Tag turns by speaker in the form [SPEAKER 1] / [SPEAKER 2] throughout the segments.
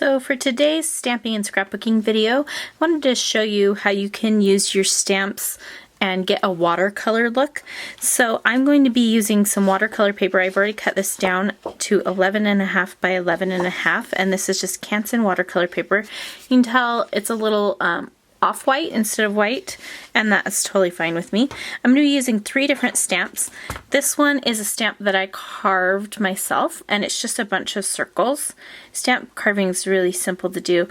[SPEAKER 1] So for today's stamping and scrapbooking video, I wanted to show you how you can use your stamps and get a watercolor look. So I'm going to be using some watercolor paper. I've already cut this down to 11.5 by 11.5, and this is just Canson watercolor paper. You can tell it's a little off-white instead of white, and that's totally fine with me. I'm going to be using 3 different stamps. This one is a stamp that I carved myself, and it's just a bunch of circles. Stamp carving is really simple to do.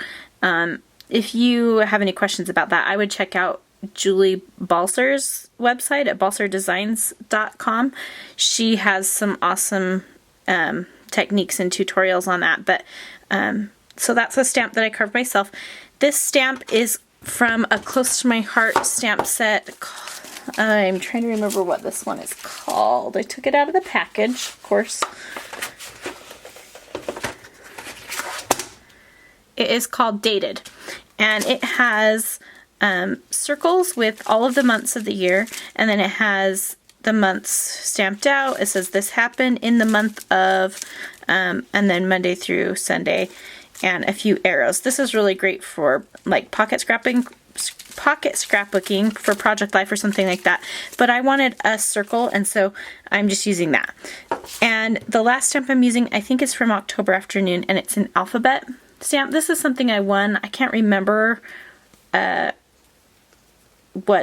[SPEAKER 1] If you have any questions about that, I would check out Julie Balser's website at balserdesigns.com. She has some awesome techniques and tutorials on that. But so that's a stamp that I carved myself. This stamp is from a Close to My Heart stamp set. I'm trying to remember what this one is called. I took it out of the package, of course. It is called Dated, and it has circles with all of the months of the year, and then it has the months stamped out. It says this happened in the month of, and then Monday through Sunday, and a few arrows. This is really great for like pocket scrappbooking for Project Life or something like that. But I wanted a circle, and so I'm just using that. And the last stamp I'm using, I think, is from October Afternoon, and it's an alphabet stamp. This is something I won. I can't remember what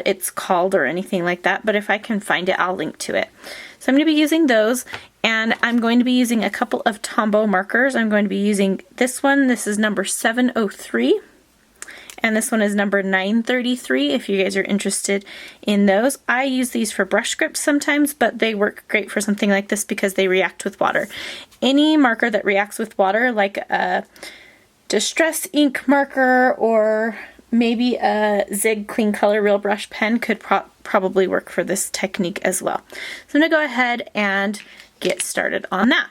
[SPEAKER 1] it's called or anything like that, but if I can find it, I'll link to it. So I'm going to be using those, and I'm going to be using a couple of Tombow markers. I'm going to be using this one. This is number 703, and this one is number 933 if you guys are interested in those. I use these for brush scripts sometimes, but they work great for something like this because they react with water. Any marker that reacts with water, like a Distress ink marker or maybe a Zig Clean Color Real Brush pen, could probably work for this technique as well. So I'm going to go ahead and get started on that.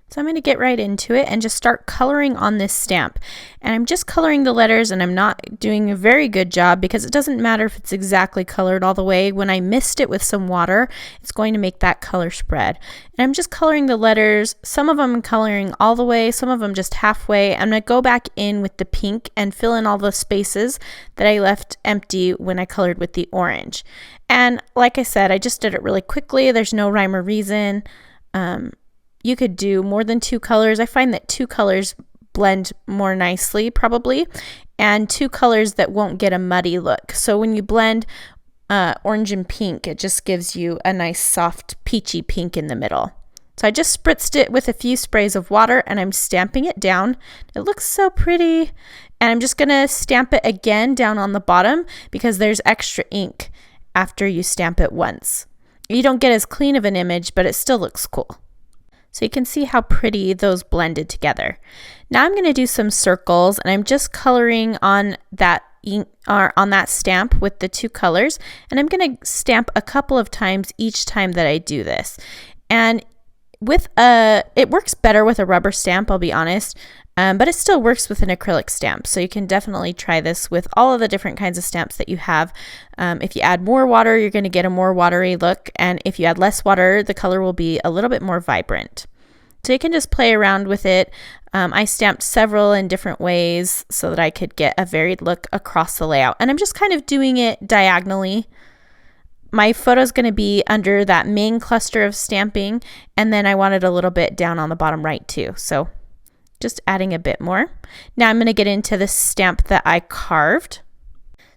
[SPEAKER 1] So I'm going to get right into it and just start coloring on this stamp. And I'm just coloring the letters, and I'm not doing a very good job because it doesn't matter if it's exactly colored all the way. When I mist it with some water, it's going to make that color spread. And I'm just coloring the letters. Some of them I'm coloring all the way, some of them just halfway. I'm going to go back in with the pink and fill in all the spaces that I left empty when I colored with the orange. And like I said, I just did it really quickly. There's no rhyme or reason. You could do more than 2 colors. I find that 2 colors blend more nicely probably, and 2 colors that won't get a muddy look. So when you blend orange and pink, it just gives you a nice soft peachy pink in the middle. So I just spritzed it with a few sprays of water, and I'm stamping it down. It looks so pretty. And I'm just going to stamp it again down on the bottom because there's extra ink after you stamp it once. You don't get as clean of an image, but it still looks cool. So you can see how pretty those blended together. Now I'm going to do some circles, and I'm just coloring on that ink or on that stamp with the 2 colors, and I'm going to stamp a couple of times each time that I do this. And with it works better with a rubber stamp, I'll be honest, but it still works with an acrylic stamp. So you can definitely try this with all of the different kinds of stamps that you have. If you add more water, you're going to get a more watery look, and if you add less water, the color will be a little bit more vibrant. So you can just play around with it. I stamped several in different ways so that I could get a varied look across the layout, and I'm just kind of doing it diagonally. My photo is going to be under that main cluster of stamping, and then I wanted a little bit down on the bottom right too. So just adding a bit more. Now I'm going to get into the stamp that I carved.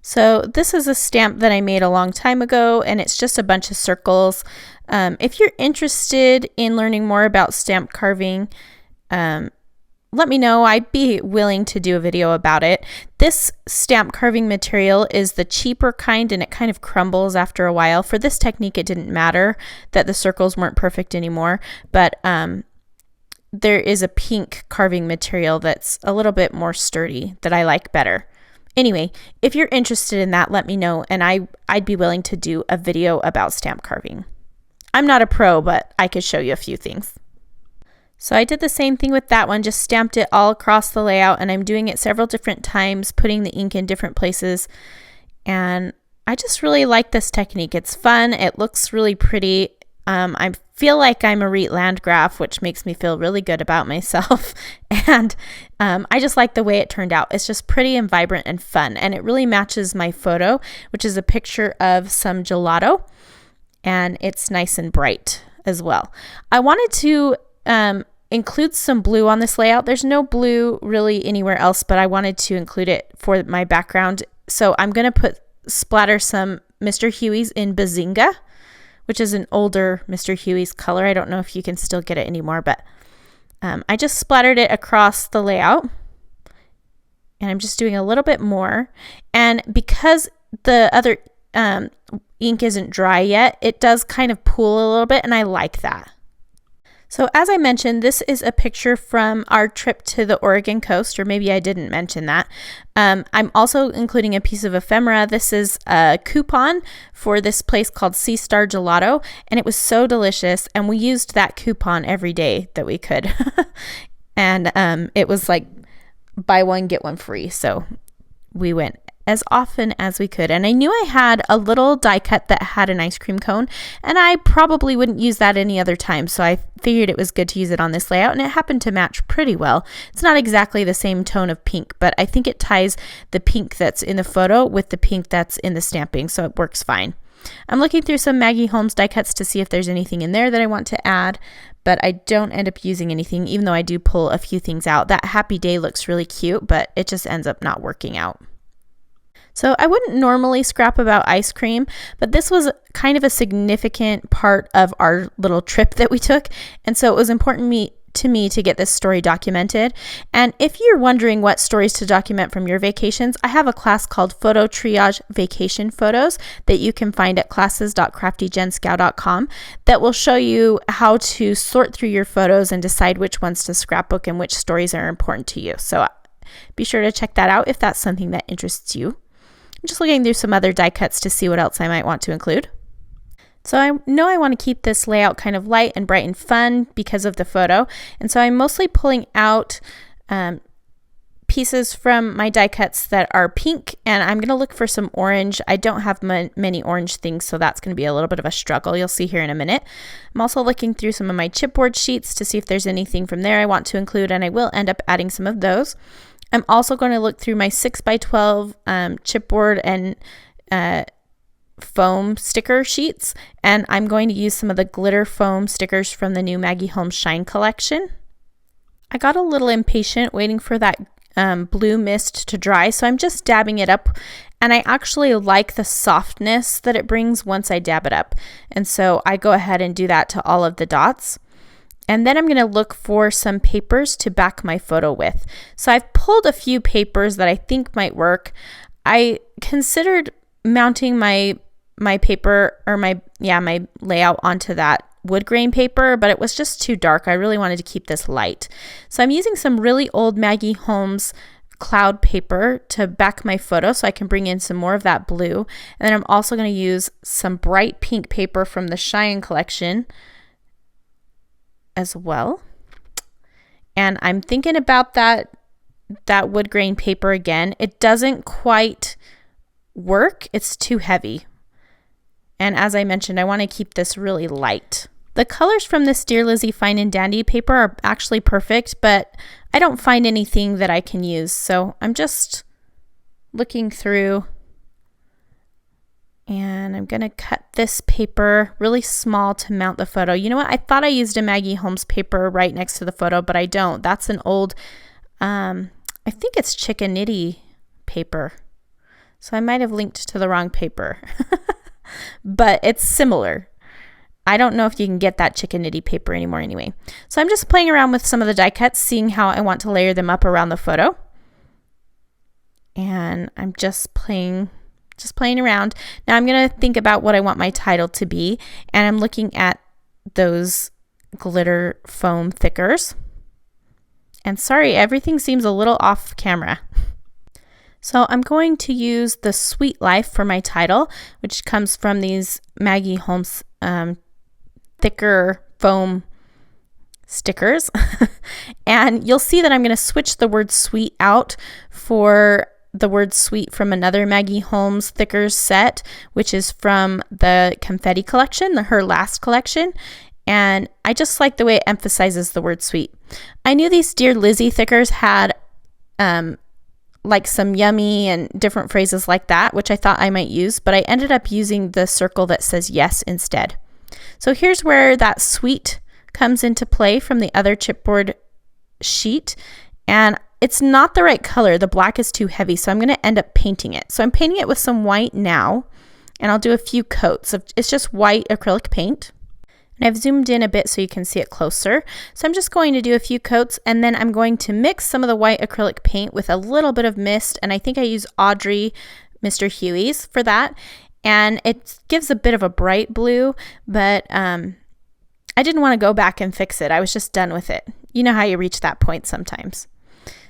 [SPEAKER 1] So this is a stamp that I made a long time ago, and it's just a bunch of circles. If you're interested in learning more about stamp carving, let me know. I'd be willing to do a video about it. This stamp carving material is the cheaper kind, and it kind of crumbles after a while. For this technique, it didn't matter that the circles weren't perfect anymore, but there is a pink carving material that's a little bit more sturdy that I like better. Anyway, if you're interested in that, let me know, and I'd be willing to do a video about stamp carving. I'm not a pro, but I could show you a few things. So I did the same thing with that one, just stamped it all across the layout, and I'm doing it several different times, putting the ink in different places, and I just really like this technique. It's fun, it looks really pretty. I feel like I'm a Reet Landgraf, which makes me feel really good about myself. And I just like the way it turned out. It's just pretty and vibrant and fun. And it really matches my photo, which is a picture of some gelato. And it's nice and bright as well. I wanted to include some blue on this layout. There's no blue really anywhere else, but I wanted to include it for my background. So I'm going to splatter some Mr. Huey's in Bazinga, which is an older Mr. Huey's color. I don't know if you can still get it anymore, but I just splattered it across the layout. And I'm just doing a little bit more. And because the other ink isn't dry yet, it does kind of pool a little bit, and I like that. So as I mentioned, this is a picture from our trip to the Oregon coast, or maybe I didn't mention that. I'm also including a piece of ephemera. This is a coupon for this place called Sea Star Gelato, and it was so delicious, and we used that coupon every day that we could. And it was like buy one, get one free. So we went as often as we could. And I knew I had a little die cut that had an ice cream cone, and I probably wouldn't use that any other time. So I figured it was good to use it on this layout, and it happened to match pretty well. It's not exactly the same tone of pink, but I think it ties the pink that's in the photo with the pink that's in the stamping, so it works fine. I'm looking through some Maggie Holmes die cuts to see if there's anything in there that I want to add, but I don't end up using anything, even though I do pull a few things out. That happy day looks really cute, but it just ends up not working out. So I wouldn't normally scrap about ice cream, but this was kind of a significant part of our little trip that we took. And so it was important to me to get this story documented. And if you're wondering what stories to document from your vacations, I have a class called Photo Triage Vacation Photos that you can find at classes.craftyjenschow.com that will show you how to sort through your photos and decide which ones to scrapbook and which stories are important to you. So be sure to check that out if that's something that interests you. I'm just looking through some other die cuts to see what else I might want to include. So I know I want to keep this layout kind of light and bright and fun because of the photo. And so I'm mostly pulling out pieces from my die cuts that are pink, and I'm going to look for some orange. I don't have many orange things, so that's going to be a little bit of a struggle. You'll see here in a minute. I'm also looking through some of my chipboard sheets to see if there's anything from there I want to include, and I will end up adding some of those. I'm also going to look through my 6x12 chipboard and foam sticker sheets, and I'm going to use some of the glitter foam stickers from the new Maggie Holmes Shine collection. I got a little impatient waiting for that blue mist to dry, so I'm just dabbing it up, and I actually like the softness that it brings once I dab it up, and so I go ahead and do that to all of the dots. And then I'm going to look for some papers to back my photo with. So I've pulled a few papers that I think might work. I considered mounting my paper, or my layout onto that wood grain paper, but it was just too dark. I really wanted to keep this light. So I'm using some really old Maggie Holmes cloud paper to back my photo so I can bring in some more of that blue. And then I'm also going to use some bright pink paper from the Shine collection as well. And I'm thinking about that wood grain paper again. It doesn't quite work. It's too heavy. And as I mentioned, I want to keep this really light. The colors from this Dear Lizzie Fine and Dandy paper are actually perfect, but I don't find anything that I can use. So I'm just looking through, and I'm going to cut this paper really small to mount the photo. You know what? I thought I used a Maggie Holmes paper right next to the photo, but I don't. That's an old, I think it's Chicken-Nitty paper. So I might have linked to the wrong paper, but it's similar. I don't know if you can get that Chicken-Nitty paper anymore anyway. So I'm just playing around with some of the die cuts, seeing how I want to layer them up around the photo. And I'm just playing around. Now I'm going to think about what I want my title to be, and I'm looking at those glitter foam thickers. And sorry, everything seems a little off camera. So I'm going to use the Sweet Life for my title, which comes from these Maggie Holmes thicker foam stickers. And you'll see that I'm going to switch the word sweet out for the word sweet from another Maggie Holmes thickers set, which is from the Confetti collection, her last collection. And I just like the way it emphasizes the word sweet. I knew these Dear Lizzie thickers had like some yummy and different phrases like that, which I thought I might use, but I ended up using the circle that says yes instead. So here's where that sweet comes into play from the other chipboard sheet, and it's not the right color. The black is too heavy, so I'm going to end up painting it. So I'm painting it with some white now, and I'll do a few coats of, it's just white acrylic paint. And I've zoomed in a bit so you can see it closer. So I'm just going to do a few coats, and then I'm going to mix some of the white acrylic paint with a little bit of mist, and I think I use Audrey Mr. Huey's for that. And it gives a bit of a bright blue, but I didn't want to go back and fix it. I was just done with it. You know how you reach that point sometimes.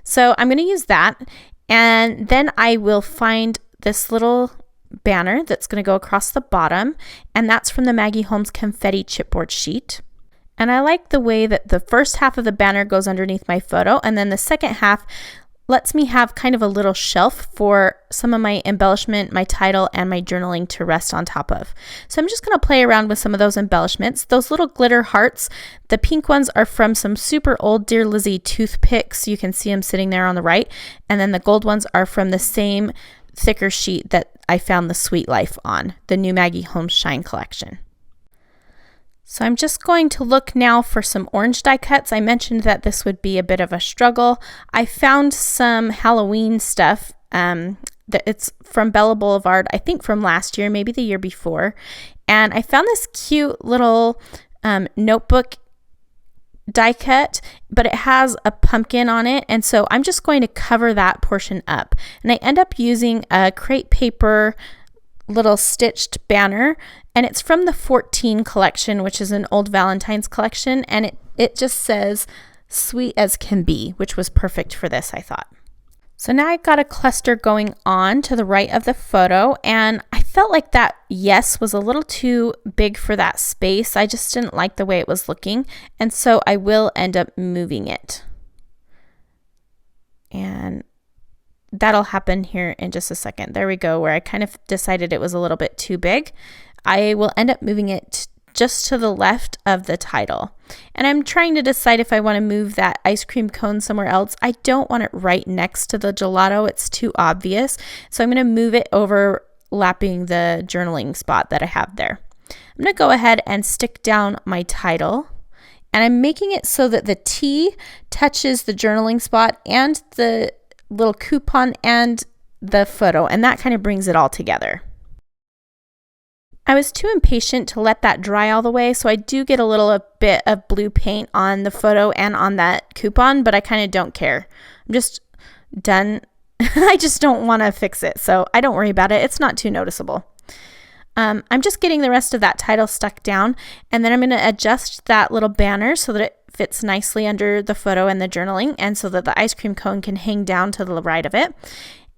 [SPEAKER 1] So I'm going to use that, and then I will find this little banner that's going to go across the bottom, and that's from the Maggie Holmes Confetti chipboard sheet. And I like the way that the first half of the banner goes underneath my photo, and then the second half lets me have kind of a little shelf for some of my embellishment, my title, and my journaling to rest on top of. So I'm just going to play around with some of those embellishments. Those little glitter hearts, the pink ones are from some super old Dear Lizzie toothpicks. You can see them sitting there on the right. And then the gold ones are from the same thicker sheet that I found the Sweet Life on, the new Maggie Holmes Shine collection. So I'm just going to look now for some orange die cuts. I mentioned that this would be a bit of a struggle. I found some Halloween stuff that it's from Bella Boulevard, I think from last year, maybe the year before. And I found this cute little notebook die cut, but it has a pumpkin on it. And so I'm just going to cover that portion up. And I end up using a crepe paper little stitched banner, and it's from the 14 collection, which is an old Valentine's collection, and it just says sweet as can be, which was perfect for this, I thought. So now I've got a cluster going on to the right of the photo, and I felt like that yes was a little too big for that space. I just didn't like the way it was looking, and so I will end up moving it. And that'll happen here in just a second. There we go, where I kind of decided it was a little bit too big. I will end up moving it just to the left of the title. And I'm trying to decide if I want to move that ice cream cone somewhere else. I don't want it right next to the gelato. It's too obvious. So I'm going to move it overlapping the journaling spot that I have there. I'm going to go ahead and stick down my title. And I'm making it so that the T touches the journaling spot and the little coupon and the photo, and that kind of brings it all together. I was too impatient to let that dry all the way, so I do get a bit of blue paint on the photo and on that coupon, but I kind of don't care. I'm just done. I just don't want to fix it, so I don't worry about it. It's not too noticeable. I'm just getting the rest of that title stuck down, and then I'm going to adjust that little banner so that it fits nicely under the photo and the journaling, and so that the ice cream cone can hang down to the right of it.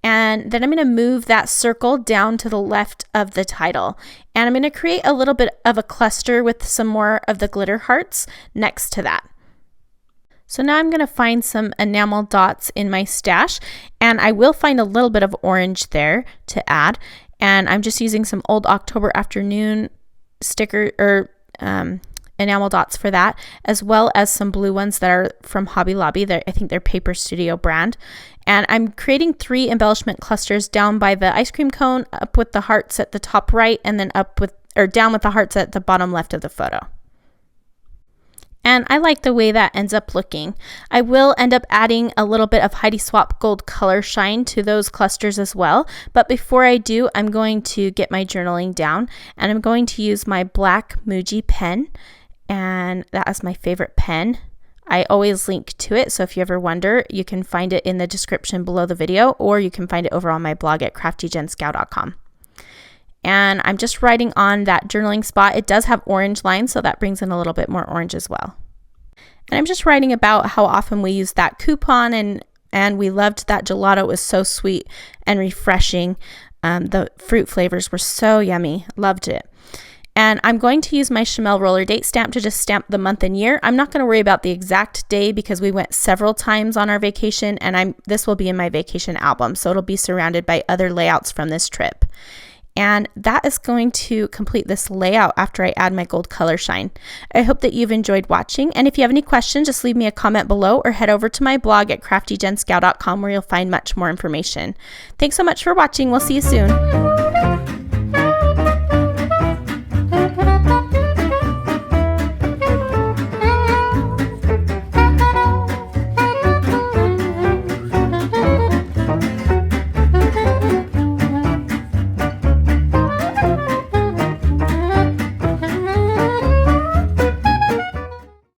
[SPEAKER 1] And then I'm going to move that circle down to the left of the title. And I'm going to create a little bit of a cluster with some more of the glitter hearts next to that. So now I'm going to find some enamel dots in my stash, and I will find a little bit of orange there to add. And I'm just using some old October Afternoon sticker or enamel dots for that, as well as some blue ones that are from Hobby Lobby. I think they're Paper Studio brand. And I'm creating 3 embellishment clusters down by the ice cream cone, up with the hearts at the top right, and then down with the hearts at the bottom left of the photo. And I like the way that ends up looking. I will end up adding a little bit of Heidi Swapp Gold Color Shine to those clusters as well. But before I do, I'm going to get my journaling down, and I'm going to use my black Muji pen. And that is my favorite pen. I always link to it, so if you ever wonder, you can find it in the description below the video, or you can find it over on my blog at CraftyJenSchow.com. And I'm just writing on that journaling spot. It does have orange lines, so that brings in a little bit more orange as well. And I'm just writing about how often we use that coupon, and we loved that gelato. It was so sweet and refreshing. The fruit flavors were so yummy. Loved it. And I'm going to use my Chamel roller date stamp to just stamp the month and year. I'm not going to worry about the exact day because we went several times on our vacation, and this will be in my vacation album, so it'll be surrounded by other layouts from this trip. And that is going to complete this layout after I add my gold color shine. I hope that you've enjoyed watching, and if you have any questions, just leave me a comment below or head over to my blog at craftyjenschow.com where you'll find much more information. Thanks so much for watching. We'll see you soon.